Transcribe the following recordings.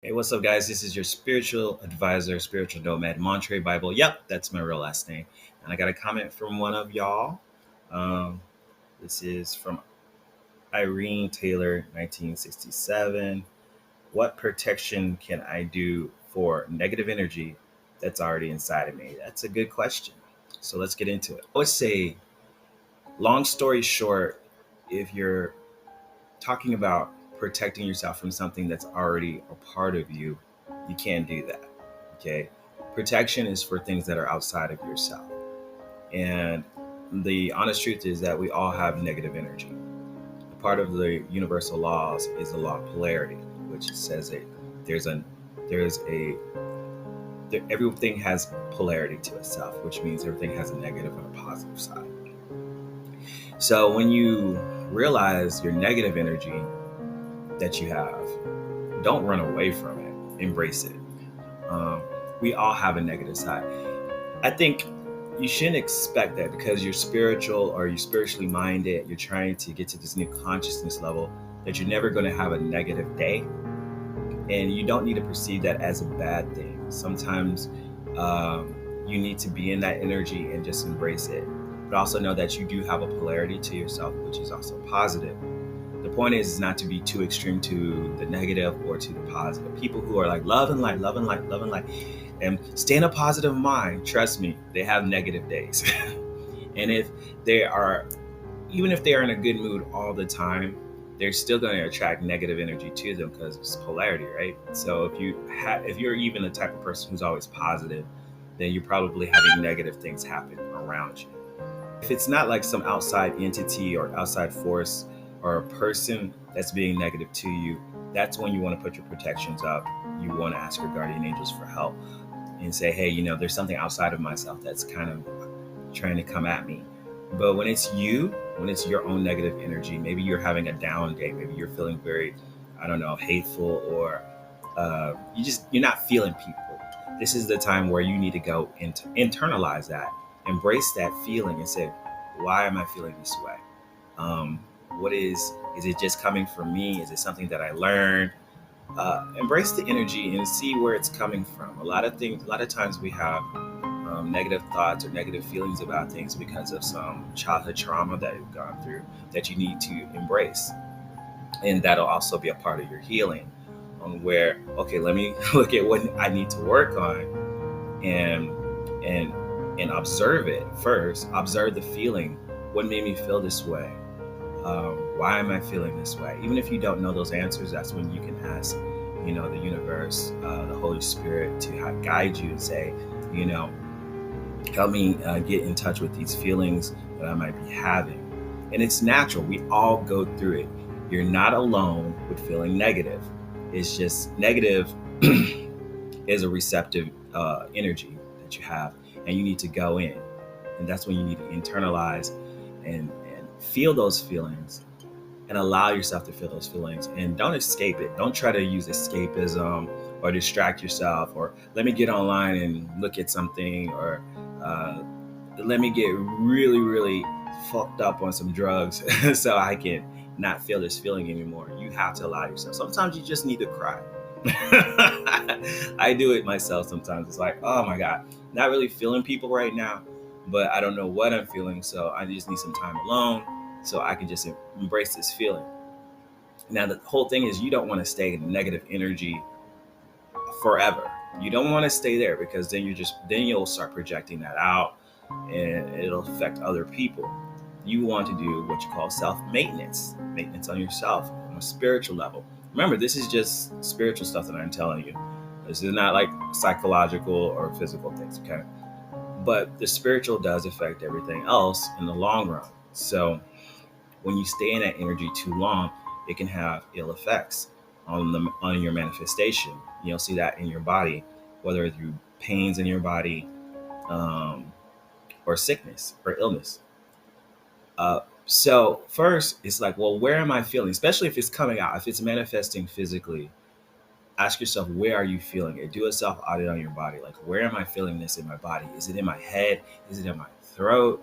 Hey, what's up, guys? This is your spiritual advisor, spiritual nomad, Montre Bible. Yep, that's my real last name. And I got a comment from one of y'all. Um, this is from Irene Taylor, 1967. What protection can I do for negative energy that's already inside of me? That's a good question. So let's get into it. I would say, long story short, if you're talking about protecting yourself from something that's already a part of you, you can't do that. Okay. Protection is for things that are outside of yourself. And the honest truth is that we all have negative energy. Part of the universal laws is the law of polarity, which says that there's a there's a everything has polarity to itself, which means everything has a negative and a positive side. So when you realize your negative energy that you have, don't run away from it. Embrace it. Um, we all have a negative side. I think you shouldn't expect that because you're spiritual or you're spiritually minded, you're trying to get to this new consciousness level, that you're never going to have a negative day. And you don't need to perceive that as a bad thing. Sometimes you need to be in that energy and just embrace it. But also know that you do have a polarity to yourself, which is also positive. The point is not to be too extreme to the negative or to the positive. People who are like love and light, love and light, love and light, and stay in a positive mind, trust me, they have negative days. And if they are, even if they are in a good mood all the time, they're still going to attract negative energy to them because it's polarity, right? So if you're even the type of person who's always positive, then you're probably having negative things happen around you. If it's not like some outside entity or outside force or a person that's being negative to you, that's when you want to put your protections up. You want to ask your guardian angels for help and say, hey, there's something outside of myself that's kind of trying to come at me. But when it's you, when it's your own negative energy, maybe you're having a down day, maybe you're feeling very, I don't know, hateful, or you're not feeling people. This is the time where you need to go into internalize that, embrace that feeling, and say, why am I feeling this way? What is it just coming from me? Is it something that I learned? Embrace the energy and see where it's coming from. A lot of times we have negative thoughts or negative feelings about things because of some childhood trauma that you've gone through that you need to embrace. And that'll also be a part of your healing on where, okay, let me look at what I need to work on and and and observe it first. Observe the feeling. What made me feel this way? Why am I feeling this way? Even if you don't know those answers, that's when you can ask, the universe, the Holy Spirit to guide you and say, you know, help me get in touch with these feelings that I might be having. And it's natural. We all go through it. You're not alone with feeling negative. It's just negative is a receptive energy that you have, and you need to go in. And that's when you need to internalize and feel those feelings and allow yourself to feel those feelings, and don't escape it. Don't try to use escapism or distract yourself, or let me get online and look at something, or uh, let me get really, really fucked up on some drugs so I can not feel this feeling anymore. You have to allow yourself. Sometimes you just need to cry. I do it myself sometimes. It's like, oh my God, not really feeling people right now, but I don't know what I'm feeling. So I just need some time alone so I can just embrace this feeling. Now, the whole thing is you don't want to stay in negative energy forever. You don't want to stay there because then you'll start projecting that out and it'll affect other people. You want to do what you call self maintenance, maintenance on yourself on a spiritual level. Remember, this is just spiritual stuff that I'm telling you. This is not like psychological or physical things, okay? But the spiritual does affect everything else in the long run. So when you stay in that energy too long, it can have ill effects on your manifestation. You'll see that in your body, whether through pains in your body, um, or sickness or illness. So first, it's like, well, where am I feeling? Especially if it's coming out, if it's manifesting physically, ask yourself, where are you feeling it? Do a self audit on your body. Like, where am I feeling this in my body? Is it in my head? Is it in my throat?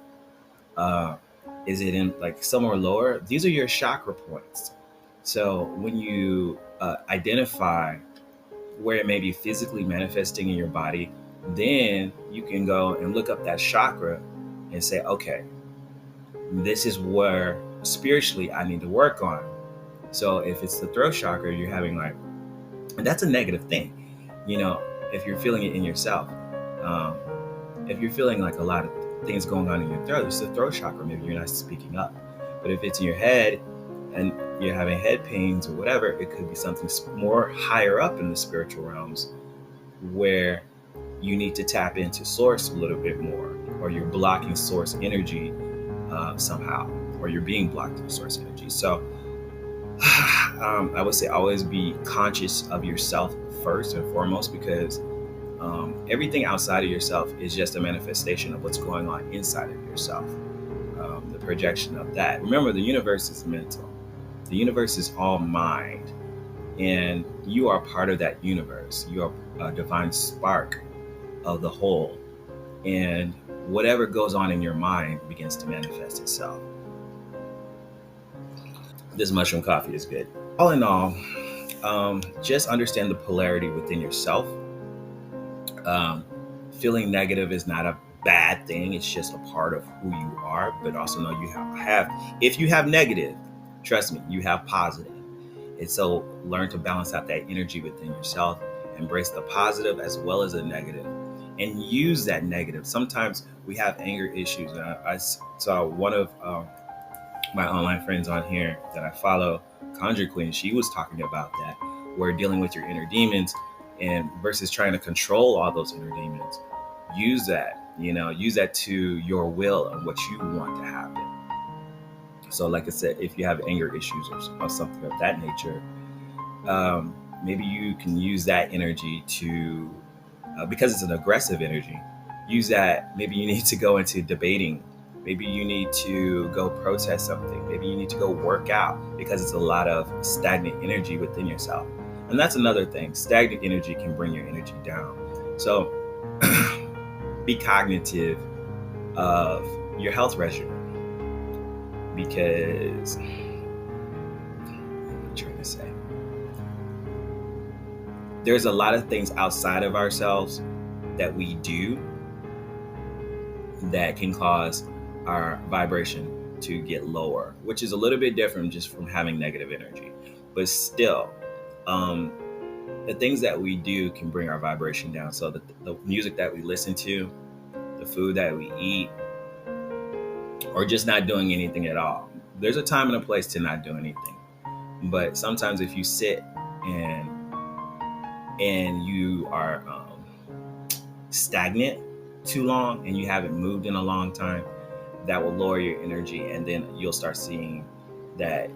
Uh, is it in like somewhere lower? These are your chakra points. So when you identify where it may be physically manifesting in your body, then you can go and look up that chakra and say, okay, this is where spiritually I need to work on. So if it's the throat chakra, you're having like, and that's a negative thing, you know, if you're feeling it in yourself. Um, if you're feeling like a lot of things going on in your throat, it's the throat chakra, maybe you're not speaking up. But if it's in your head and you're having head pains or whatever, it could be something more higher up in the spiritual realms where you need to tap into source a little bit more, or you're blocking source energy somehow, or you're being blocked in source energy. So I would say always be conscious of yourself first and foremost, because everything outside of yourself is just a manifestation of what's going on inside of yourself, the projection of that. Remember, the universe is mental. The universe is all mind, and you are part of that universe. You are a divine spark of the whole, and whatever goes on in your mind begins to manifest itself. This mushroom coffee is good. All in all, just understand the polarity within yourself. Um, Feeling negative is not a bad thing. It's just a part of who you are. But also know you have if you have negative, trust me, you have positive. And so learn to balance out that energy within yourself. Embrace the positive as well as the negative, and use that negative. Sometimes we have anger issues. I saw one of my online friends on here that I follow, Conjure Queen. She was talking about that. We're dealing with your inner demons, and versus trying to control all those inner demons, use that. Use that to your will and what you want to happen. So, like I said, if you have anger issues or something of that nature, maybe you can use that energy to, because it's an aggressive energy, use that. Maybe you need to go into debating. Maybe you need to go protest something. Maybe you need to go work out, because it's a lot of stagnant energy within yourself. And that's another thing. Stagnant energy can bring your energy down. So be cognitive of your health regimen, because what am I trying to say? There's a lot of things outside of ourselves that we do that can cause our vibration to get lower, which is a little bit different just from having negative energy. But still, the things that we do can bring our vibration down. So the music that we listen to, the food that we eat, or just not doing anything at all. There's a time and a place to not do anything. But sometimes if you sit and you are stagnant too long and you haven't moved in a long time, that will lower your energy, and then you'll start seeing that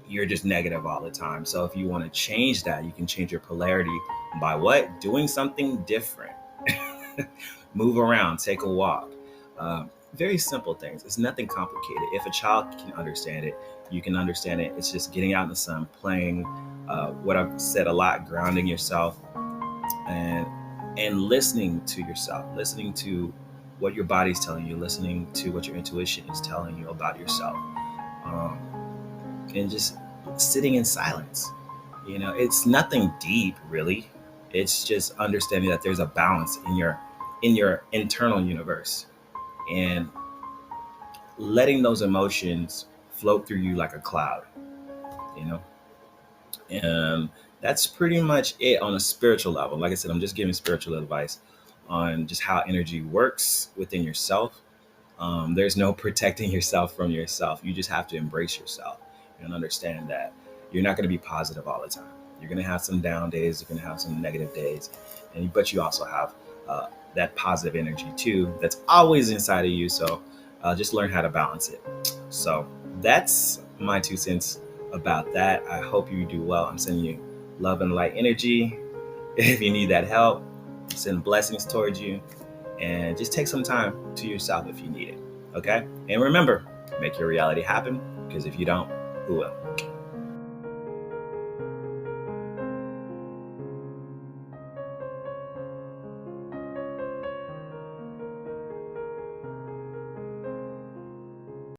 you're just negative all the time. So if you want to change that, you can change your polarity by what? Doing something different. Move around, take a walk. Very simple things. It's nothing complicated. If a child can understand it, you can understand it. It's just getting out in the sun, playing, what I've said a lot, grounding yourself, and listening to yourself, listening to what your body's telling you, listening to what your intuition is telling you about yourself, and just sitting in silence. It's nothing deep, really. It's just understanding that there's a balance in your internal universe, and letting those emotions float through you like a cloud. You know, and that's pretty much it on a spiritual level. Like I said, I'm just giving spiritual advice on just how energy works within yourself. There's no protecting yourself from yourself. You just have to embrace yourself and understand that you're not going to be positive all the time. You're going to have some down days. You're going to have some negative days, but you also have that positive energy too that's always inside of you. So just learn how to balance it. So that's my 2 cents about that. I hope you do well. I'm sending you love and light energy. If you need that help, send blessings towards you, and just take some time to yourself if you need it. Okay? And remember, make your reality happen, because if you don't, who will?